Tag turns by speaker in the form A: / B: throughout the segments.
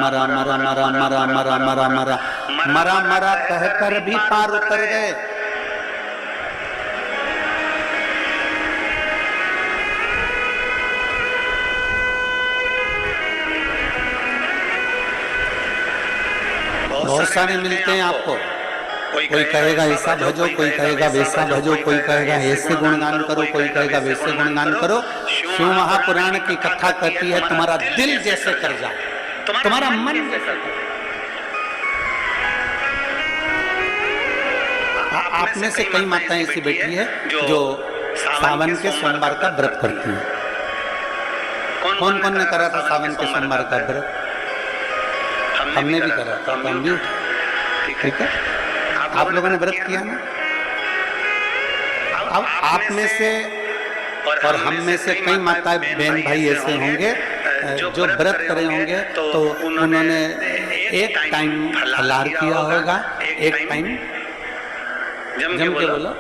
A: मरा मरा मरा मरा मरा मरा मरा मरा मरा कहकर भी पार उतर गए। बहुत सारे मिलते हैं आपको, कोई कहेगा ऐसा भजो, कोई कहेगा वैसा भजो, कोई कहेगा ऐसे गुणगान करो, कोई कहेगा वैसे गुणगान करो। शिव महापुराण की कथा कहती है तुम्हारा दिल जैसे कर जाए, तुम्हारा मन जैसे कर। आप में से कई माताएं ऐसी बैठी है जो सावन के सोमवार का व्रत करती है। कौन कौन ने करा था सावन के सोमवार का व्रत? हमने भी करा था, हम भी उठे। ठीक है, आप लोगों ने व्रत किया ना। अब आप में से और हम में से कई माता बहन भाई ऐसे होंगे जो व्रत करे होंगे, तो उन्होंने एक टाइम फलाहार किया होगा, एक टाइम जम के बोलो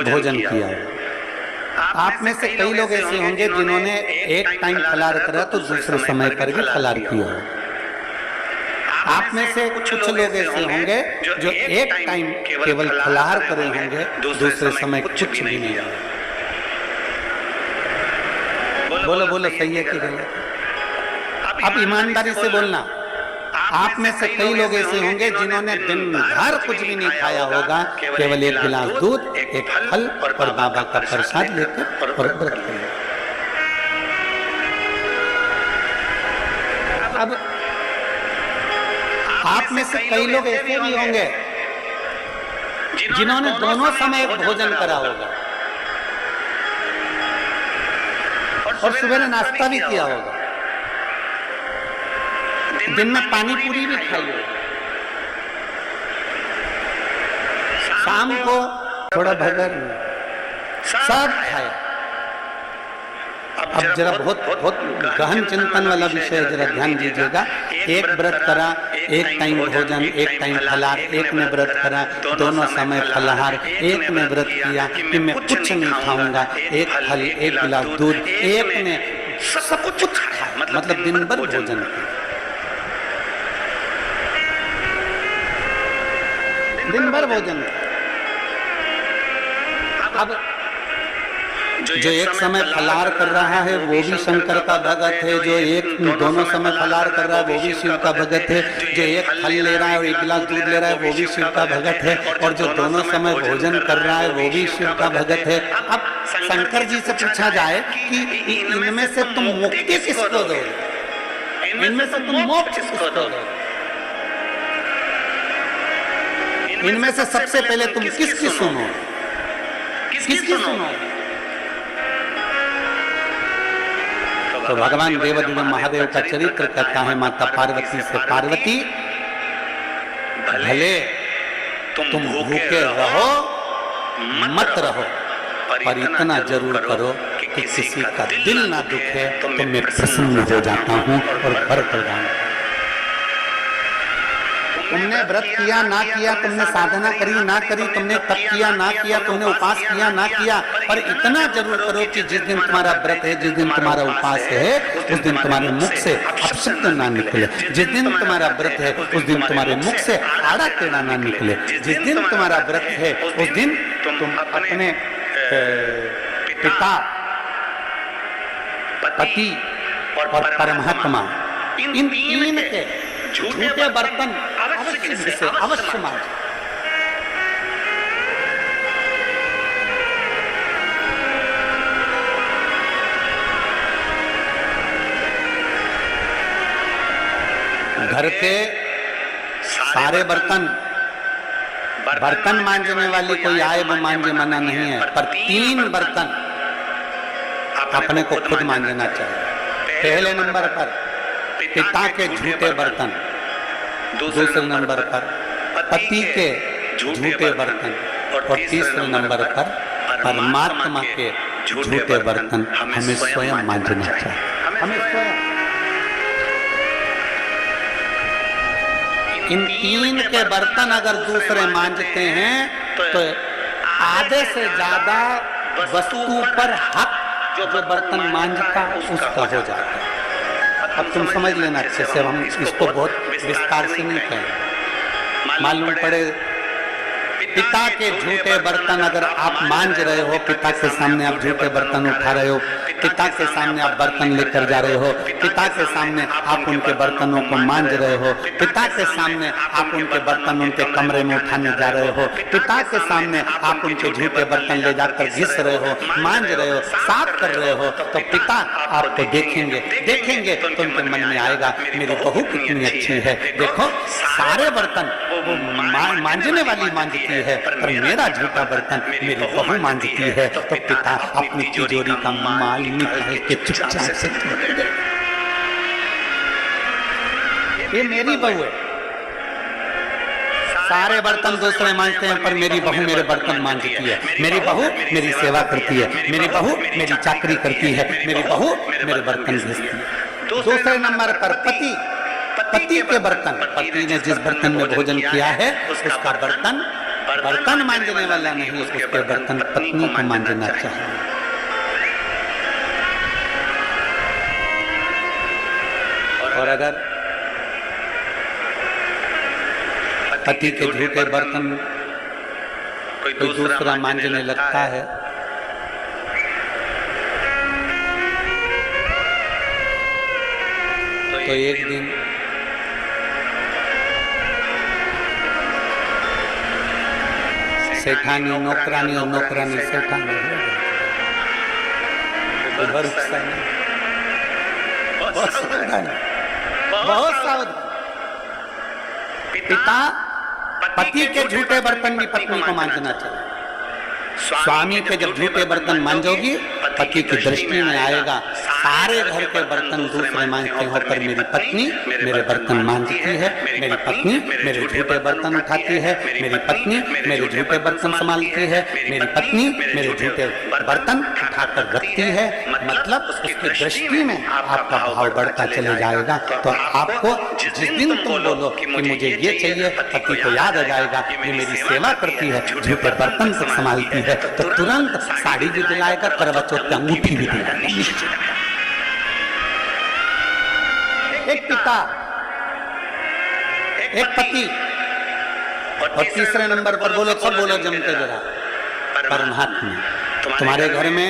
A: भोजन किया होगा। आप में से कई लोग ऐसे होंगे जिन्होंने एक टाइम फलाहार करा तो दूसरे समय पर भी फलाहार किया होगा। आप में से कुछ लोग ऐसे होंगे जो एक टाइम केवल फलाहार करे होंगे, दूसरे समय कुछ भी नहीं। बोलो बोलो, सही है कि गलत? अब ईमानदारी से बोलना। आप में से कई लोग ऐसे होंगे जिन्होंने दिन भर कुछ भी नहीं खाया होगा, केवल एक गिलास दूध, एक फल और बाबा का प्रसाद लेकर और व्रत करेंगे। अब आप में से कई लोग ऐसे भी होंगे जिन्होंने दोनों समय भोजन करा होगा और सुबह नाश्ता भी किया होगा, दिन में पानी पूरी भी खाई होगी, शाम को थोड़ा भगर सब खाए। अब जरा बहुत बहुत गहन चिंतन वाला विषय, जरा ध्यान दीजिएगा। एक व्रत करा, एक टाइम भोजन, एक टाइम फलाहार, एक ने व्रत करा दोनों समय फलाहार, एक ने व्रत किया कि मैं कुछ नहीं खाऊंगा, एक फल, एक गिलास दूध, एक ने सब कुछ खाया, मतलब दिन भर भोजन किया, दिन भर भोजन। अब जो एक समय फलाहार कर रहा है वो भी शंकर का भगत है, जो एक दोनों समय फलाहार कर रहा है वो भी शिव का भगत है, जो एक फल ले रहा है और एक गिलास दूध ले रहा है वो भी शिव का भगत है, और जो दोनों समय भोजन कर रहा है वो भी शिव का भगत है। अब शंकर जी से पूछा जाए कि इनमें से तुम मुक्ति किसको दोगे, इनमें से तुम मोक्ष किसको दोगे, इनमें से सबसे पहले तुम किसकी सुनो, किसकी सुनो? तो भगवान देवदेव महादेव का चरित्र कहता है माता पार्वती से, पार्वती भले तुम भूखे रहो मत रहो, पर इतना जरूर करो कि किसी का दिल ना दुखे, तो मैं प्रसन्न हो जाता हूँ और वर प्रदान। तुमने व्रत किया ना किया, तुमने साधना करी ना करी, तुमने तप किया ना किया, तुमने उपास किया ना किया, पर इतना जरूर करो कि जिस दिन तुम्हारा व्रत है, जिस दिन तुम्हारा उपास है, उस दिन तुम्हारे मुख से अपशब्द ना निकले। जिस दिन तुम्हारा व्रत है उस दिन तुम्हारे मुख से आड़ा टेढ़ा ना निकले। जिस दिन तुम्हारा व्रत है उस दिन तुम अपने पिता, पति और परमात्मा, इन तीन के झूठे बर्तन अवश्य मांझ। घर के सारे बर्तन मांजने वाली कोई आए वो मांजे मना नहीं है, पर 3 बर्तन अपने को खुद मांजना चाहिए। पहले नंबर पर पिता के झूठे बर्तन, दूसरे नंबर पर पति के झूठे बर्तन, और तीसरे नंबर पर परमात्मा के झूठे बर्तन हमें स्वयं मांजना चाहिए। हमें स्वयं इन 3 के बर्तन अगर दूसरे मांजते हैं तो आधे से ज्यादा वस्तु पर हक जो बर्तन मांजता उसका हो जाता है। अब तुम समझ लेना अच्छे से, हम इसको बहुत विस्तार से नहीं कहें। मालूम पड़े पिता के झूठे बर्तन अगर आप मांज रहे हो, पिता के सामने आप झूठे बर्तन उठा रहे हो, पिता के सामने आप बर्तन लेकर जा रहे हो, पिता के सामने आप उनके बर्तनों को मांज रहे हो, पिता के सामने आप उनके बर्तन उनके कमरे में उठाने जा रहे हो, पिता के सामने आप उनके झूठे बर्तन ले जाकर घिस रहे हो, मांज रहे हो, साफ कर रहे हो, तो पिता आपको देखेंगे तो उनके मन में आएगा मेरी बहू कितनी अच्छी है, देखो सारे बर्तन वो मांजने वाली मांजती है, पर मेरा झूठा बर्तन मेरी बहू मांजती है। तो पिता अपनी तिजोरी का माल निकाल के चुपचाप से ये मेरी बहू है, सारे बर्तन दूसरे मांजते हैं पर मेरी बहू मेरे बर्तन मांजती है, मेरी बहू मेरी सेवा करती है, मेरी बहू मेरी चाकरी करती है, मेरी बहू मेरे बर्तन घिसती है। दूसरे नंबर पर पति के बर्तन, पति ने जिस बर्तन में भोजन किया है उसका बर्तन मांजने वाला नहीं, उसके बर्तन पत्नी को मांजना चाहिए। और अगर पति के झूठे बर्तन कोई दूसरा मांजने लगता है तो एक दिन सेठानी नौकरानी और नौकरानी सेठानी बहुत सावधान। पिता पति के झूठे बर्तन भी पत्नी को मांजना चाहिए। स्वामी के जब झूठे बर्तन मांजोगी पति की दृष्टि में आएगा सारे घर के बर्तन दूसरे मांजते हो पर मेरी पत्नी मेरे बर्तन मांजती है, मेरी पत्नी मेरे झूठे बर्तन उठाती है, मेरी पत्नी मेरे झूठे बर्तन संभालती है, मेरी पत्नी मेरे झूठे बर्तन उठाकर रखती है। मतलब उसकी दृष्टि में आपका भाव बढ़ता चले जाएगा। तो आपको जिस दिन तुम बोलो कि मुझे ये चाहिए, पति को याद आ जाएगा ये मेरी सेवा करती है, झूठे बर्तन से संभालती है, तो तुरंत साड़ी भी दिलाएगा, करवा चौथ की अंगूठी भी दिलाएगा। एक पिता, एक पति, और तीसरे नंबर पर बोलो, सब बोलो जमते जरा, परमात्मा। तुम्हारे घर में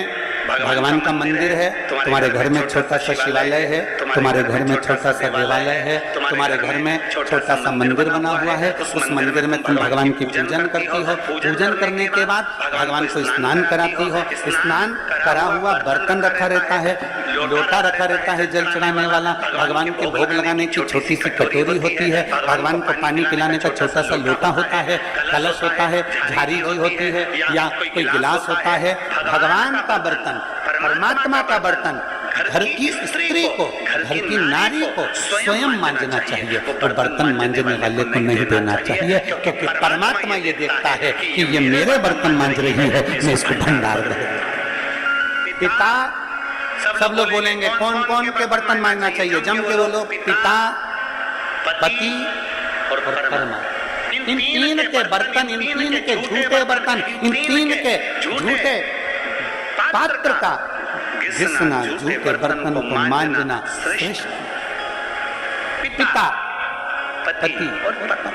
A: भगवान का मंदिर है, तुम्हारे घर में छोटा सा शिवालय है, तुम्हारे घर में छोटा सा देवालय है, तुम्हारे घर में छोटा सा मंदिर बना हुआ है, उस मंदिर में तुम भगवान की पूजन करती हो, पूजन करने के बाद भगवान को स्नान कराती हो, स्नान करा हुआ बर्तन रखा रहता है, लोटा रखा रहता है जल चढ़ाने वाला, भगवान के भोग लगाने की छोटी सी कटोरी होती है, भगवान को पानी पिलाने का छोटा सा लोटा होता है, कलश होता है, झारी जी होती है या कोई गिलास होता है। भगवान का बर्तन, परमात्मा का बर्तन घर की स्त्री को, घर की नारी को स्वयं मांजना चाहिए और बर्तन मांजने वाले को नहीं देना चाहिए, क्योंकि परमात्मा ये देखता है कि ये मेरे बर्तन मांज रही है, मैं इसको भंडार दूं। पिता, सब लोग बोलेंगे कौन कौन के बर्तन मांजना चाहिए, जम के बोलो। पिता, पति और परमात्मा। इन तीन के बर्तन, इन तीन के झूठे बर्तन, इन तीन के झूठे पात्र का घिसना, झूठे बर्तन को मांजना श्रेष्ठ। पिता, पति और परमात्मा।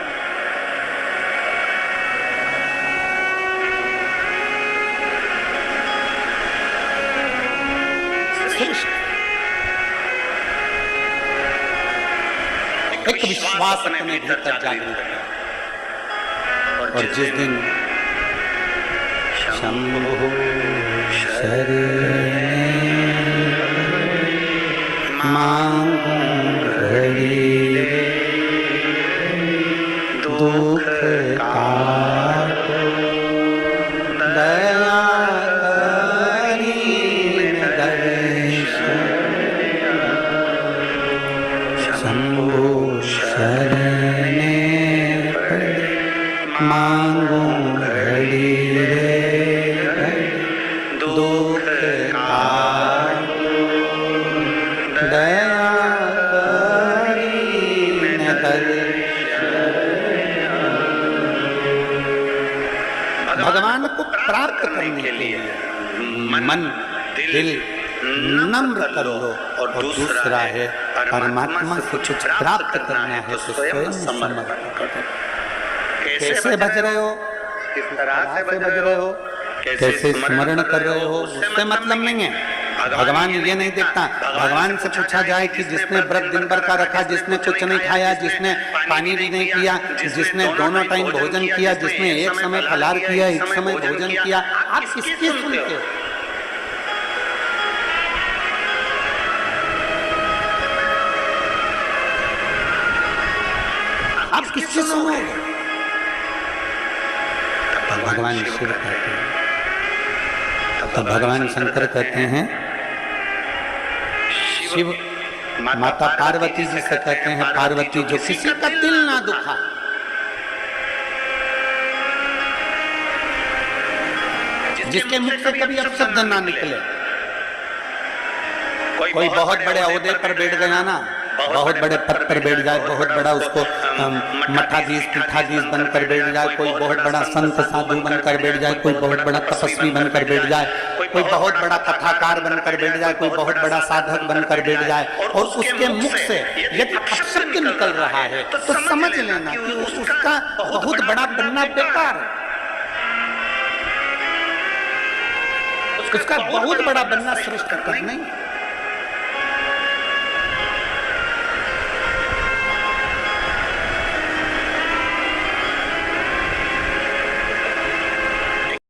A: एक विश्वास अपने भीतर जागृत है, और जिस दिन शंभो शरीर मांगू घड़ी दुख काटो दया करी दर्शन शंभो शरणे मांगू घड़ी दुख काटो दया करी भगवान को प्राप्त करने के लिए मन, दिल, नम्र कर लो, और दूसरा है परमात्मा से कुछ प्राप्त करना है तो स्वयं समर्पण करो। कैसे भज रहे हो, किस तरह से भज रहे हो, कैसे स्मरण कर रहे हो, उससे मतलब नहीं है। भगवान ये नहीं देखता। भगवान से पूछा जाए कि जिसने व्रत दिन भर का रखा, जिसने कुछ नहीं खाया, जिसने पानी भी नहीं किया, जिसने दोनों टाइम भोजन किया, जिसने एक समय फलाहार किया, एक समय भोजन किया, आप किसकी सुनते हो? आप किससे सुनोगे? भगवान शिव कहते हैं, तब भगवान शंकर कहते हैं, शिव माता पार्वती जी से कहते हैं, पार्वती जो किसी का दिल ना दुखा, जिसके मुख से कभी अपशब्द ना निकले। कोई बहुत बड़े ओहदे पर बैठ गया ना, बहुत बड़े पद पर बैठ जाए, बहुत बड़ा उसको मठाधीश पीठाधीश बनकर बैठ जाए, कोई बहुत बड़ा संत साधु बनकर बैठ जाए, कोई बहुत बड़ा तपस्वी बनकर बैठ जाए, कोई बहुत बड़ा कथाकार बनकर बैठ जाए, कोई बहुत बड़ा साधक बनकर बैठ जाए, और उसके मुख से यदि अपशब्द निकल रहा है तो समझ लेना कि उसका बहुत बड़ा बनना बेकार है, उसका बहुत बड़ा बनना श्रेष्ठ नहीं।